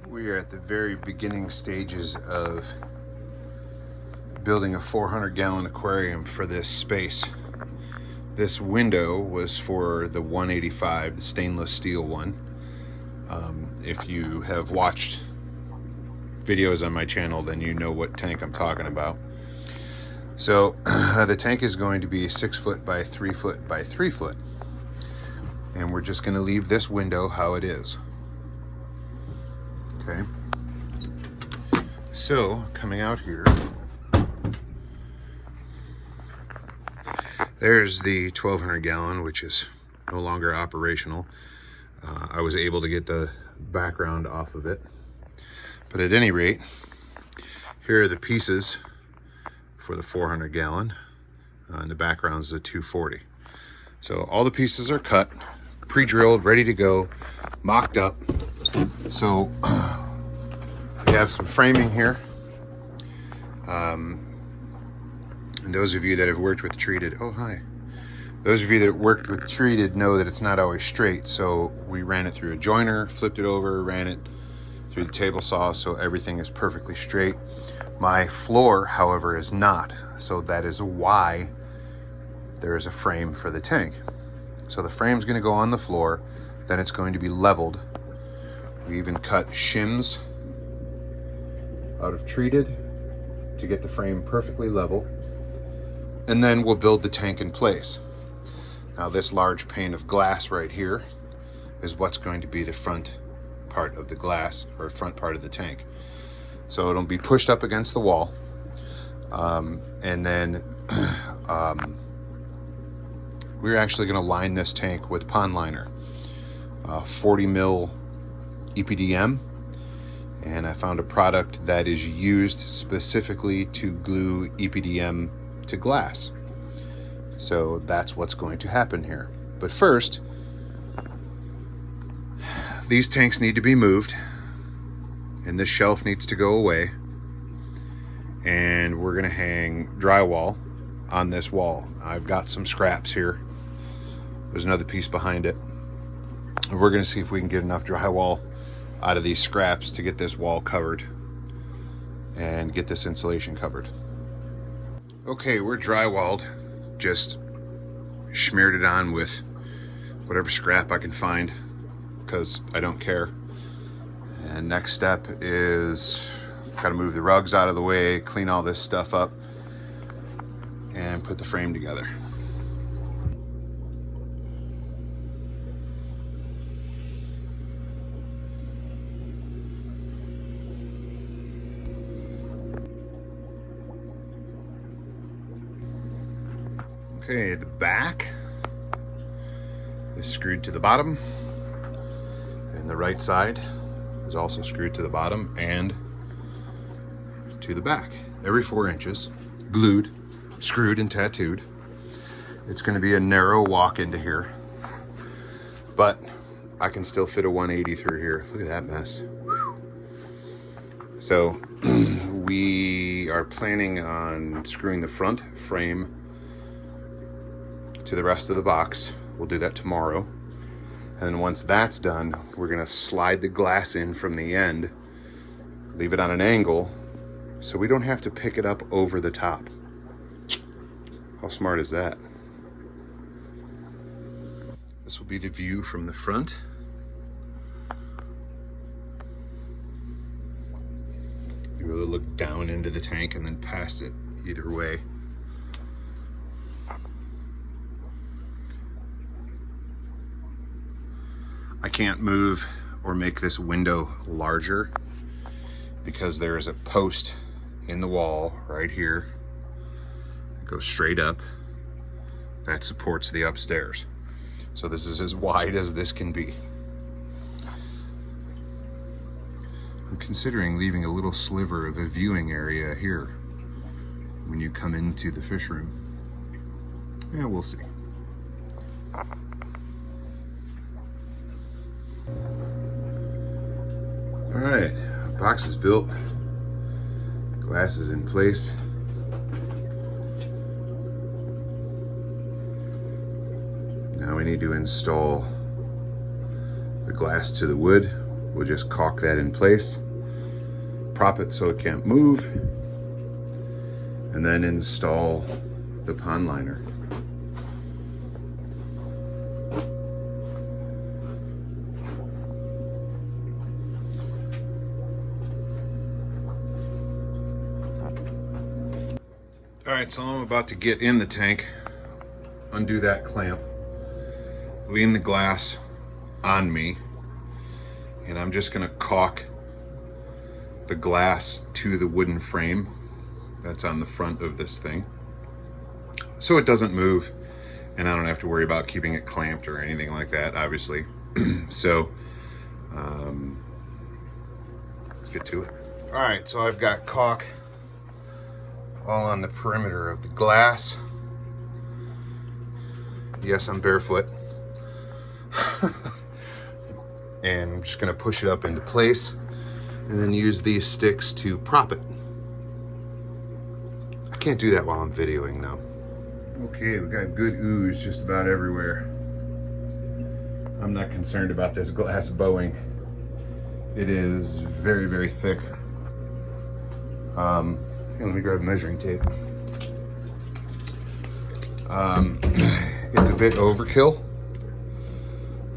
We are at the very beginning stages of building a 400-gallon aquarium for this space. This window was for the 185, the stainless steel one. If you have watched videos on my channel, then you know what tank I'm talking about. So the tank is going to be 6 foot by 3 foot by 3 foot. And we're just going to leave this window how it is. Okay. So coming out here, there's the 1200 gallon, which is no longer operational. I was able to get the background off of it. But at any rate, here are the pieces for the 400 gallon. And the background is the 240. So all the pieces are cut, pre-drilled, ready to go, mocked up. So we have some framing here. And those of you that have worked with treated, oh hi. Those of you that worked with treated know that it's not always straight. So we ran it through a joiner, flipped it over, ran it through the table saw, so everything is perfectly straight. My floor, however, is not. So that is why there is a frame for the tank. So the frame's going to go on the floor, then it's going to be leveled. We even cut shims out of treated to get the frame perfectly level. And then we'll build the tank in place. Now this large pane of glass right here is what's going to be the front part of the glass, or front part of the tank. So it'll be pushed up against the wall. And then we're actually going to line this tank with pond liner, 40 mil EPDM. And I found a product that is used specifically to glue EPDM to glass. So that's what's going to happen here. But first, these tanks need to be moved, and this shelf needs to go away, and we're gonna hang drywall on this wall. I've got some scraps here. There's another piece behind it. And we're gonna see if we can get enough drywall out of these scraps to get this wall covered and get this insulation covered. Okay, we're drywalled. Just smeared it on with whatever scrap I can find, because I don't care. And next step is gotta move the rugs out of the way, clean all this stuff up, and put the frame together. Okay, the back is screwed to the bottom, and the right side is also screwed to the bottom and to the back. Every 4 inches, glued, screwed, and tattooed. It's going to be a narrow walk into here, but I can still fit a 180 through here. Look at that mess. So we are planning on screwing the front frame to the rest of the box. We'll do that tomorrow. And then once that's done, we're gonna slide the glass in from the end, leave it on an angle, so we don't have to pick it up over the top. How smart is that? This will be the view from the front. You really look down into the tank and then past it either way. I can't move or make this window larger because there is a post in the wall right here. It goes straight up. That supports the upstairs. So this is as wide as this can be. I'm considering leaving a little sliver of a viewing area here when you come into the fish room. Yeah, we'll see. All right, box is built, glass is in place. Now we need to install the glass to the wood We'll just caulk that in place, prop it so it can't move, and then install the pond liner. All right, so I'm about to get in the tank, undo that clamp, lean the glass on me, and I'm just gonna caulk the glass to the wooden frame that's on the front of this thing so it doesn't move and I don't have to worry about keeping it clamped or anything like that, obviously. So let's get to it. All right, so I've got caulk all on the perimeter of the glass. Yes, I'm barefoot. And I'm just gonna push it up into place and then use these sticks to prop it. I can't do that while I'm videoing though. Okay, we got good ooze just about everywhere. I'm not concerned about this glass bowing. It is very, very thick. Here, let me grab measuring tape. It's a bit overkill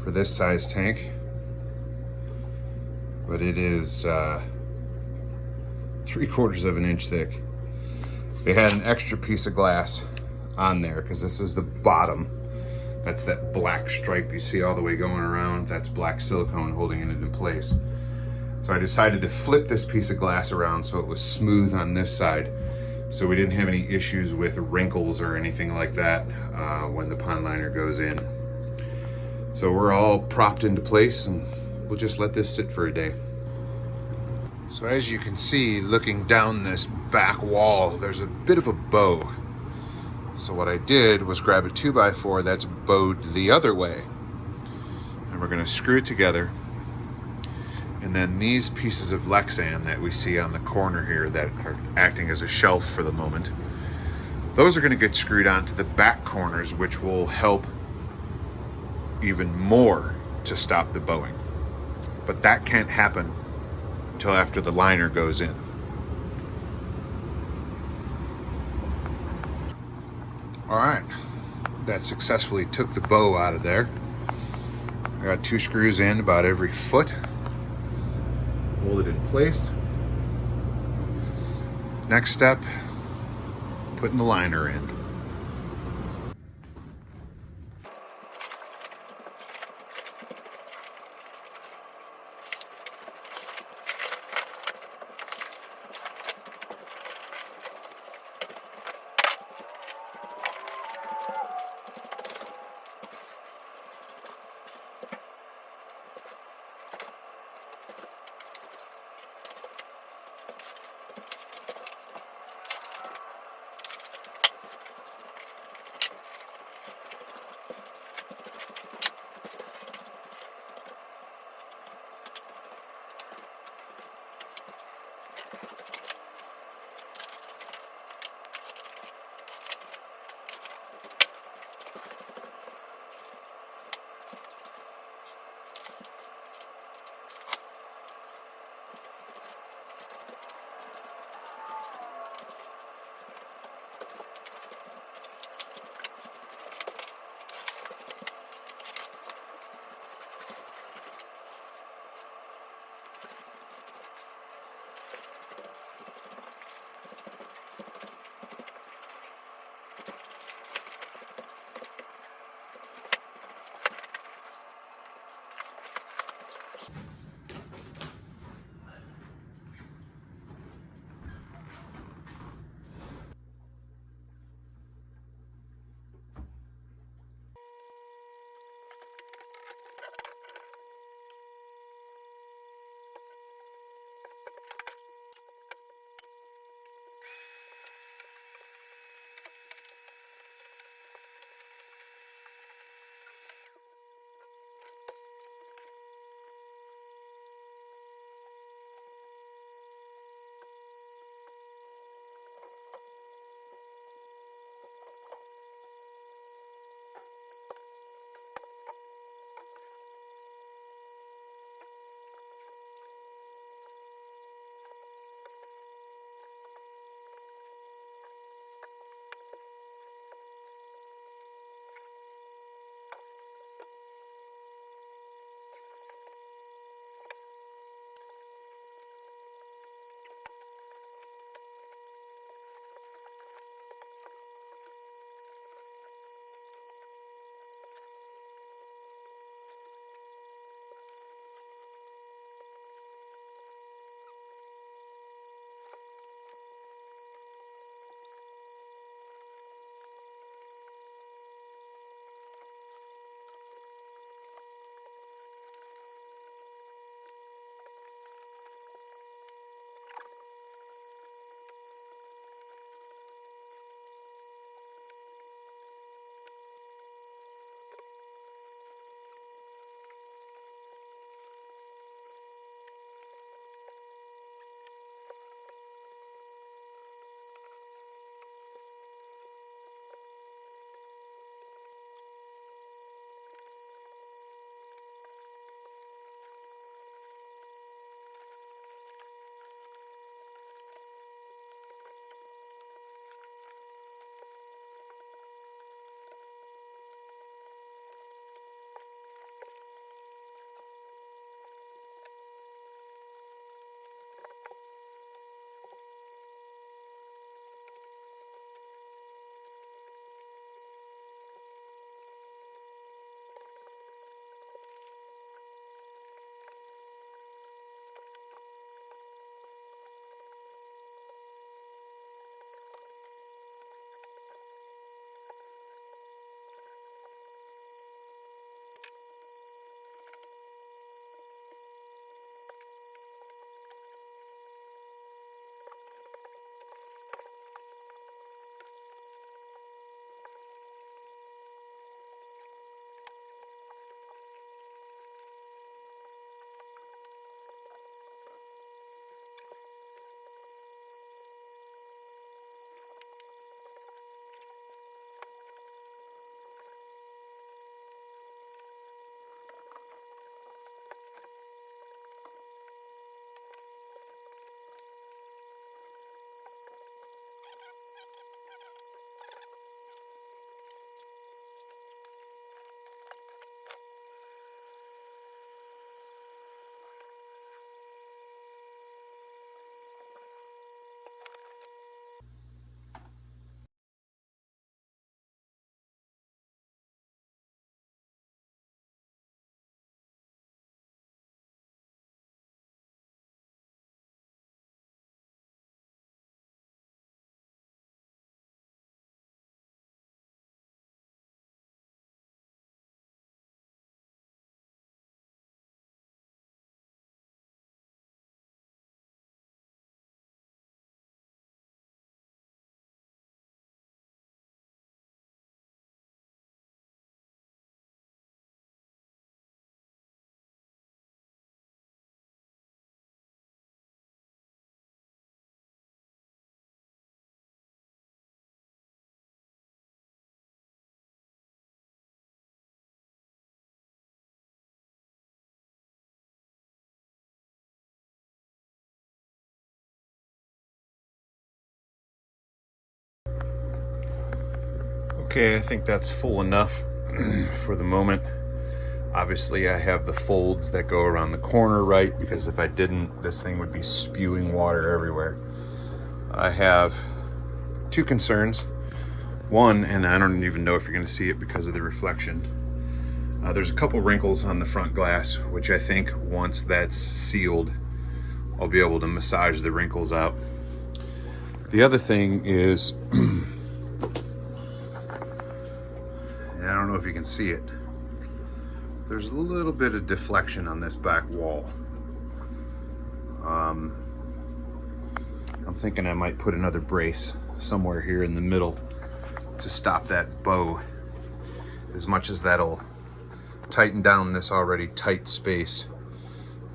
for this size tank, but it is 3/4 of an inch thick. They had an extra piece of glass on there because this is the bottom. That's that black stripe you see all the way going around. That's black silicone holding it in place. So I decided to flip this piece of glass around so it was smooth on this side, so we didn't have any issues with wrinkles or anything like that when the pond liner goes in. So we're all propped into place and we'll just let this sit for a day. So as you can see, looking down this back wall, there's a bit of a bow. So what I did was grab a 2x4 that's bowed the other way, and we're gonna screw it together. And then these pieces of Lexan that we see on the corner here that are acting as a shelf for the moment, those are gonna get screwed onto the back corners, which will help even more to stop the bowing. But that can't happen until after the liner goes in. All right, that successfully took the bow out of there. I got 2 screws in about every foot. Hold it in place. Next step, putting the liner in. Okay, I think that's full enough for the moment. Obviously, I have the folds that go around the corner right, because if I didn't, this thing would be spewing water everywhere. I have two concerns. One, and I don't even know if you're going to see it because of the reflection, there's a couple wrinkles on the front glass, which I think once that's sealed, I'll be able to massage the wrinkles out. The other thing is, I don't know if you can see it, there's a little bit of deflection on this back wall. I'm thinking I might put another brace somewhere here in the middle to stop that bow, as much as that'll tighten down this already tight space.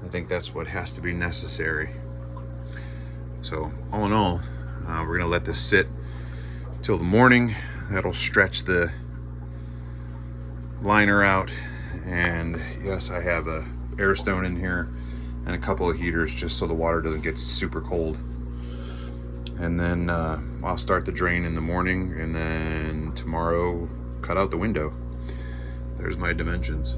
I think that's what has to be necessary. So all in all, we're gonna let this sit till the morning. That'll stretch the liner out, and yes, I have a air stone in here and a couple of heaters just so the water doesn't get super cold. And then I'll start the drain in the morning, and then tomorrow cut out the window. There's my dimensions.